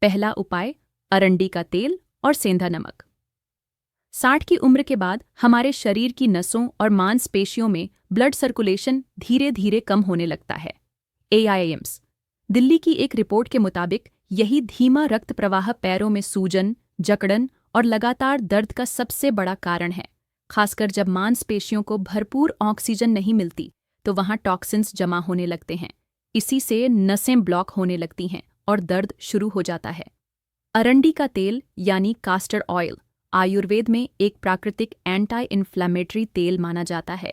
पहला उपाय, अरंडी का तेल और सेंधा नमक। 60 की उम्र के बाद हमारे शरीर की नसों और मांसपेशियों में ब्लड सर्कुलेशन धीरे धीरे कम होने लगता है। AIIMS दिल्ली की एक रिपोर्ट के मुताबिक यही धीमा रक्त प्रवाह पैरों में सूजन, जकड़न और लगातार दर्द का सबसे बड़ा कारण है। खासकर जब मांसपेशियों को भरपूर ऑक्सीजन नहीं मिलती तो वहाँ टॉक्सिन्स जमा होने लगते हैं। इसी से नसें ब्लॉक होने लगती हैं और दर्द शुरू हो जाता है। अरंडी का तेल यानी कास्टर ऑयल आयुर्वेद में एक प्राकृतिक एंटी इन्फ्लेमेटरी तेल माना जाता है।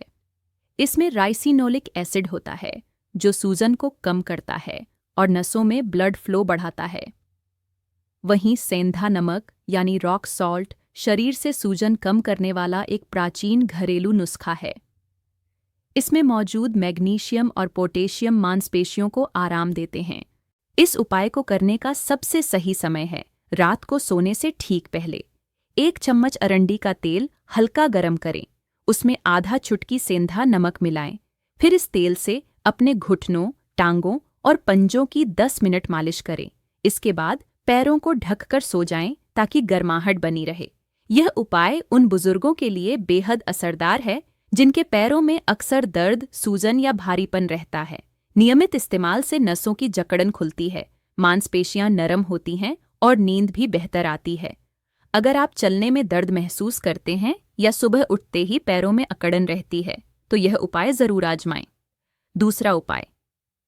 इसमें राइसिनोलिक एसिड होता है जो सूजन को कम करता है और नसों में ब्लड फ्लो बढ़ाता है। वहीं सेंधा नमक यानी रॉक सॉल्ट शरीर से सूजन कम करने वाला एक प्राचीन घरेलू नुस्खा है। इसमें मौजूद मैग्नीशियम और पोटेशियम मांसपेशियों को आराम देते हैं। इस उपाय को करने का सबसे सही समय है रात को सोने से ठीक पहले। 1 चम्मच अरंडी का तेल हल्का गरम करें, उसमें आधा चुटकी सेंधा नमक मिलाएं। फिर इस तेल से अपने घुटनों, टांगों और पंजों की 10 मिनट मालिश करें। इसके बाद पैरों को ढककर सो जाएं ताकि गर्माहट बनी रहे। यह उपाय उन बुजुर्गों के लिए बेहद असरदार है जिनके पैरों में अक्सर दर्द, सूजन या भारीपन रहता है। नियमित इस्तेमाल से नसों की जकड़न खुलती है, मांसपेशियां नरम होती हैं और नींद भी बेहतर आती है। अगर आप चलने में दर्द महसूस करते हैं या सुबह उठते ही पैरों में अकड़न रहती है तो यह उपाय जरूर आजमाएं। दूसरा उपाय,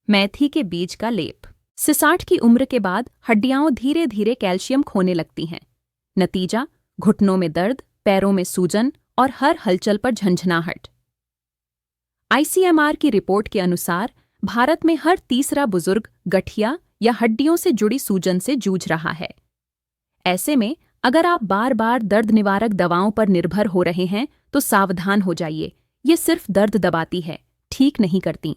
मेथी के बीज का लेप। 60 की उम्र के बाद हड्डियां धीरे धीरे कैल्शियम खोने लगती हैं। नतीजा, घुटनों में दर्द, पैरों में सूजन और हर हलचल पर झंझनाहट। ICMR की रिपोर्ट के अनुसार भारत में हर तीसरा बुजुर्ग गठिया या हड्डियों से जुड़ी सूजन से जूझ रहा है। ऐसे में अगर आप बार बार दर्द निवारक दवाओं पर निर्भर हो रहे हैं तो सावधान हो जाइए। ये सिर्फ दर्द दबाती है, ठीक नहीं करती।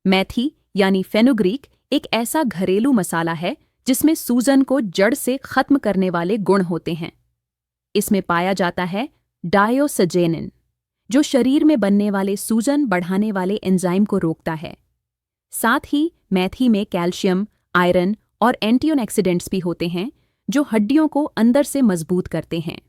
मेथी यानी फेनुग्रीक एक ऐसा घरेलू मसाला है जिसमें सूजन को जड़ से खत्म करने वाले गुण होते हैं। इसमें पाया जाता है डायोसजेनिन, जो शरीर में बनने वाले सूजन बढ़ाने वाले एंजाइम को रोकता है। साथ ही मेथी में कैल्शियम, आयरन और एंटीऑक्सीडेंट्स भी होते हैं जो हड्डियों को अंदर से मजबूत करते हैं।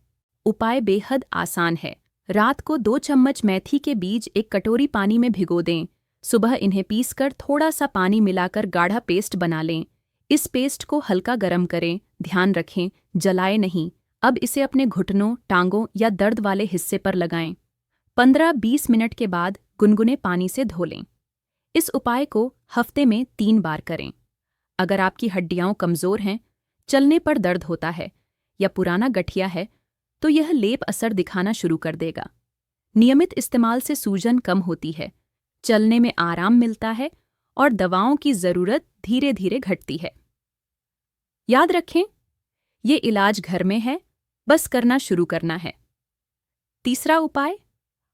उपाय बेहद आसान है। रात को 2 चम्मच मेथी के बीज एक कटोरी पानी में भिगो दें। सुबह इन्हें पीसकर थोड़ा सा पानी मिलाकर गाढ़ा पेस्ट बना लें। इस पेस्ट को हल्का गरम करें, ध्यान रखें जलाए नहीं। अब इसे अपने घुटनों, टांगों या दर्द वाले हिस्से पर लगाएं। 15-20 मिनट के बाद गुनगुने पानी से धो लें। इस उपाय को हफ्ते में 3 बार करें। अगर आपकी हड्डियां कमज़ोर हैं, चलने पर दर्द होता है या पुराना गठिया है तो यह लेप असर दिखाना शुरू कर देगा। नियमित इस्तेमाल से सूजन कम होती है, चलने में आराम मिलता है और दवाओं की ज़रूरत धीरे धीरे घटती है। याद रखें, ये इलाज घर में है, बस करना शुरू करना है। तीसरा उपाय,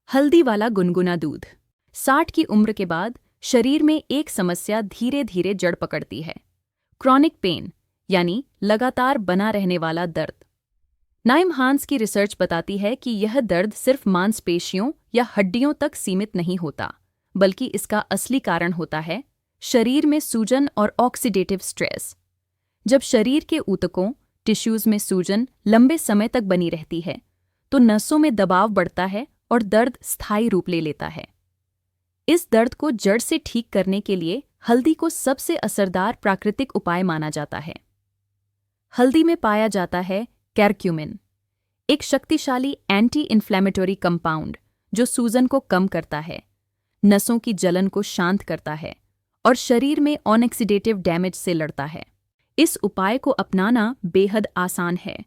हल्दी वाला गुनगुना दूध। 60 की उम्र के बाद शरीर में एक समस्या धीरे धीरे जड़ पकड़ती है, क्रॉनिक पेन यानी लगातार बना रहने वाला दर्द। नाइम हांस की रिसर्च बताती है कि यह दर्द सिर्फ मांसपेशियों या हड्डियों तक सीमित नहीं होता, बल्कि इसका असली कारण होता है शरीर में सूजन और ऑक्सीडेटिव स्ट्रेस। जब शरीर के ऊतकों, टिश्यूज में सूजन लंबे समय तक बनी रहती है तो नसों में दबाव बढ़ता है और दर्द स्थायी रूप ले लेता है। इस दर्द को जड़ से ठीक करने के लिए हल्दी को सबसे असरदार प्राकृतिक उपाय माना जाता है। हल्दी में पाया जाता है कैरक्यूमिन, एक शक्तिशाली एंटी इन्फ्लेमेटरी कंपाउंड जो सूजन को कम करता है, नसों की जलन को शांत करता है और शरीर में ऑक्सीडेटिव डैमेज से लड़ता है। इस उपाय को अपनाना बेहद आसान है।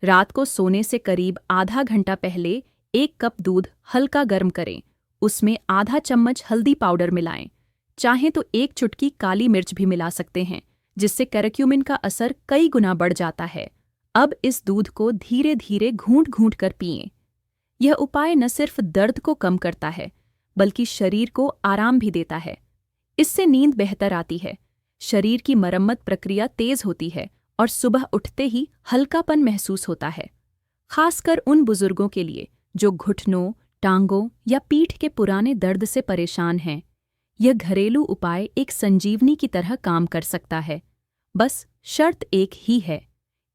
रात को सोने से करीब आधा घंटा पहले 1 कप दूध हल्का गर्म करें, उसमें आधा चम्मच हल्दी पाउडर मिलाएं। चाहें तो 1 चुटकी काली मिर्च भी मिला सकते हैं, जिससे कैरक्यूमिन का असर कई गुना बढ़ जाता है। अब इस दूध को धीरे धीरे घूंट घूंट कर पिएं। यह उपाय न सिर्फ दर्द को कम करता है, बल्कि शरीर को आराम भी देता है। इससे नींद बेहतर आती है, शरीर की मरम्मत प्रक्रिया तेज होती है और सुबह उठते ही हल्कापन महसूस होता है। खासकर उन बुजुर्गों के लिए जो घुटनों, टांगों या पीठ के पुराने दर्द से परेशान हैं, यह घरेलू उपाय एक संजीवनी की तरह काम कर सकता है। बस शर्त एक ही है,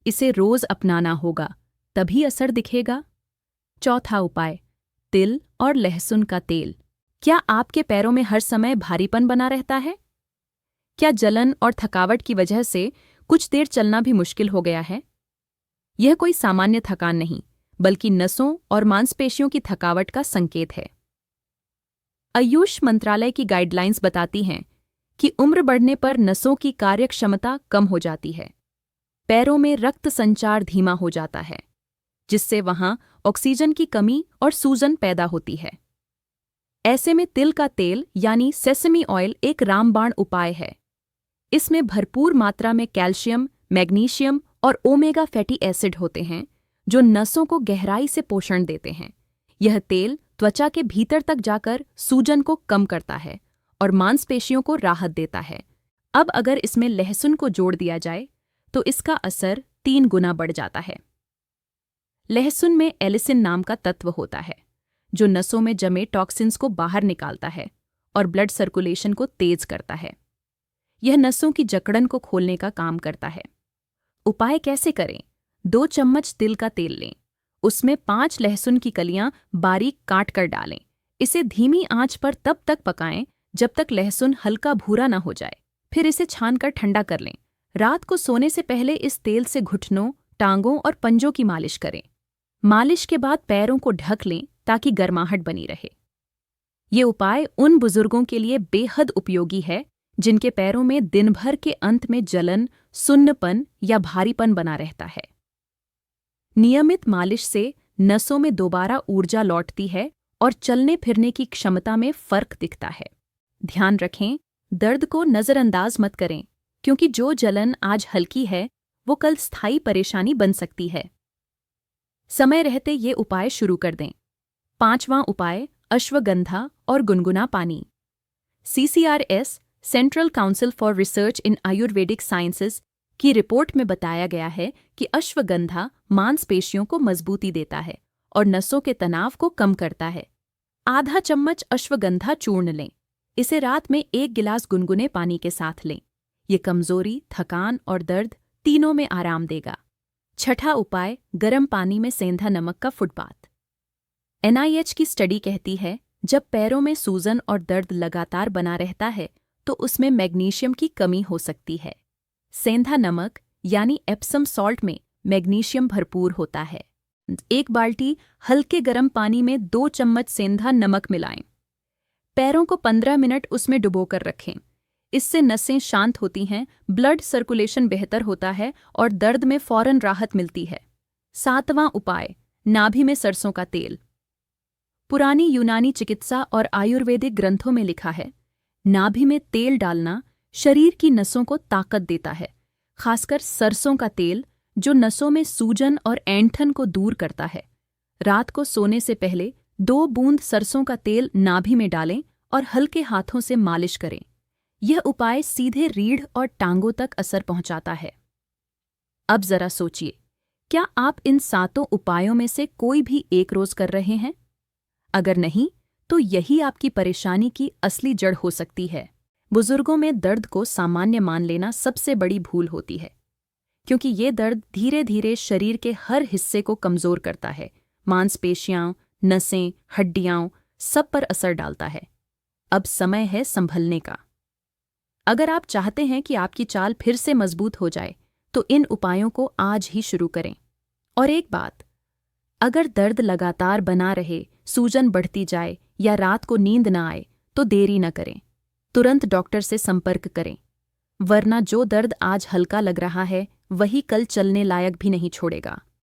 इसे रोज अपनाना होगा, तभी असर दिखेगा। चौथा उपाय, तिल और लहसुन का तेल। क्या आपके पैरों में हर समय भारीपन बना रहता है? क्या जलन और थकावट की वजह से कुछ देर चलना भी मुश्किल हो गया है? यह कोई सामान्य थकान नहीं, बल्कि नसों और मांसपेशियों की थकावट का संकेत है। आयुष मंत्रालय की गाइडलाइंस बताती हैं कि उम्र बढ़ने पर नसों की कार्यक्षमता कम हो जाती है, पैरों में रक्त संचार धीमा हो जाता है, जिससे वहां ऑक्सीजन की कमी और सूजन पैदा होती है। ऐसे में तिल का तेल यानी सेसमी ऑयल एक रामबाण उपाय है। इसमें भरपूर मात्रा में कैल्शियम, मैग्नीशियम और ओमेगा फैटी एसिड होते हैं, जो नसों को गहराई से पोषण देते हैं। यह तेल त्वचा के भीतर तक जाकर सूजन को कम करता है और मांसपेशियों को राहत देता है। अब अगर इसमें लहसुन को जोड़ दिया जाए तो इसका असर 3 गुना बढ़ जाता है। लहसुन में एलिसिन नाम का तत्व होता है, जो नसों में जमे टॉक्सिन्स को बाहर निकालता है और ब्लड सर्कुलेशन को तेज करता है। यह नसों की जकड़न को खोलने का काम करता है। उपाय कैसे करें? 2 चम्मच तिल का तेल लें, उसमें 5 लहसुन की कलियां बारीक काट कर डालें। इसे धीमी आंच पर तब तक पकाएं जब तक लहसुन हल्का भूरा न हो जाए। फिर इसे छानकर ठंडा कर लें। रात को सोने से पहले इस तेल से घुटनों, टांगों और पंजों की मालिश करें। मालिश के बाद पैरों को ढक लें ताकि गर्माहट बनी रहे। ये उपाय उन बुजुर्गों के लिए बेहद उपयोगी है जिनके पैरों में दिन भर के अंत में जलन, सुन्नपन या भारीपन बना रहता है। नियमित मालिश से नसों में दोबारा ऊर्जा लौटती है और चलने फिरने की क्षमता में फर्क दिखता है। ध्यान रखें, दर्द को नज़रअंदाज मत करें, क्योंकि जो जलन आज हल्की है वो कल स्थायी परेशानी बन सकती है। समय रहते ये उपाय शुरू कर दें। 5वां उपाय, अश्वगंधा और गुनगुना पानी। CCRS central council for research in Ayurvedic sciences की रिपोर्ट में बताया गया है कि अश्वगंधा मांसपेशियों को मजबूती देता है और नसों के तनाव को कम करता है। आधा चम्मच अश्वगंधा चूर्ण लें। इसे रात में 1 गिलास गुनगुने पानी के साथ लें। ये कमजोरी, थकान और दर्द तीनों में आराम देगा। छठा उपाय, गर्म पानी में सेंधा नमक का फुटबाथ। NIH की स्टडी कहती है, जब पैरों में सूजन और दर्द लगातार बना रहता है तो उसमें मैग्नीशियम की कमी हो सकती है। सेंधा नमक यानी एप्सम सॉल्ट में मैग्नीशियम भरपूर होता है। 1 बाल्टी हल्के गर्म पानी में 2 चम्मच सेंधा नमक मिलाएं। पैरों को 15 मिनट उसमें डुबोकर रखें। इससे नसें शांत होती हैं, ब्लड सर्कुलेशन बेहतर होता है और दर्द में फौरन राहत मिलती है। 7वां उपाय, नाभि में सरसों का तेल। पुरानी यूनानी चिकित्सा और आयुर्वेदिक ग्रंथों में लिखा है, नाभि में तेल डालना शरीर की नसों को ताकत देता है, खासकर सरसों का तेल जो नसों में सूजन और ऐंठन को दूर करता है। रात को सोने से पहले 2 बूंद सरसों का तेल नाभि में डालें और हल्के हाथों से मालिश करें। यह उपाय सीधे रीढ़ और टांगों तक असर पहुंचाता है। अब जरा सोचिए, क्या आप इन 7 उपायों में से कोई भी एक रोज कर रहे हैं? अगर नहीं, तो यही आपकी परेशानी की असली जड़ हो सकती है। बुजुर्गों में दर्द को सामान्य मान लेना सबसे बड़ी भूल होती है, क्योंकि ये दर्द धीरे धीरे शरीर के हर हिस्से को कमजोर करता है। मांसपेशियां, नसें, हड्डियां सब पर असर डालता है। अब समय है संभलने का। अगर आप चाहते हैं कि आपकी चाल फिर से मजबूत हो जाए, तो इन उपायों को आज ही शुरू करें। और एक बात, अगर दर्द लगातार बना रहे, सूजन बढ़ती जाए या रात को नींद न आए, तो देरी न करें। तुरंत डॉक्टर से संपर्क करें, वरना जो दर्द आज हल्का लग रहा है, वही कल चलने लायक भी नहीं छोड़ेगा।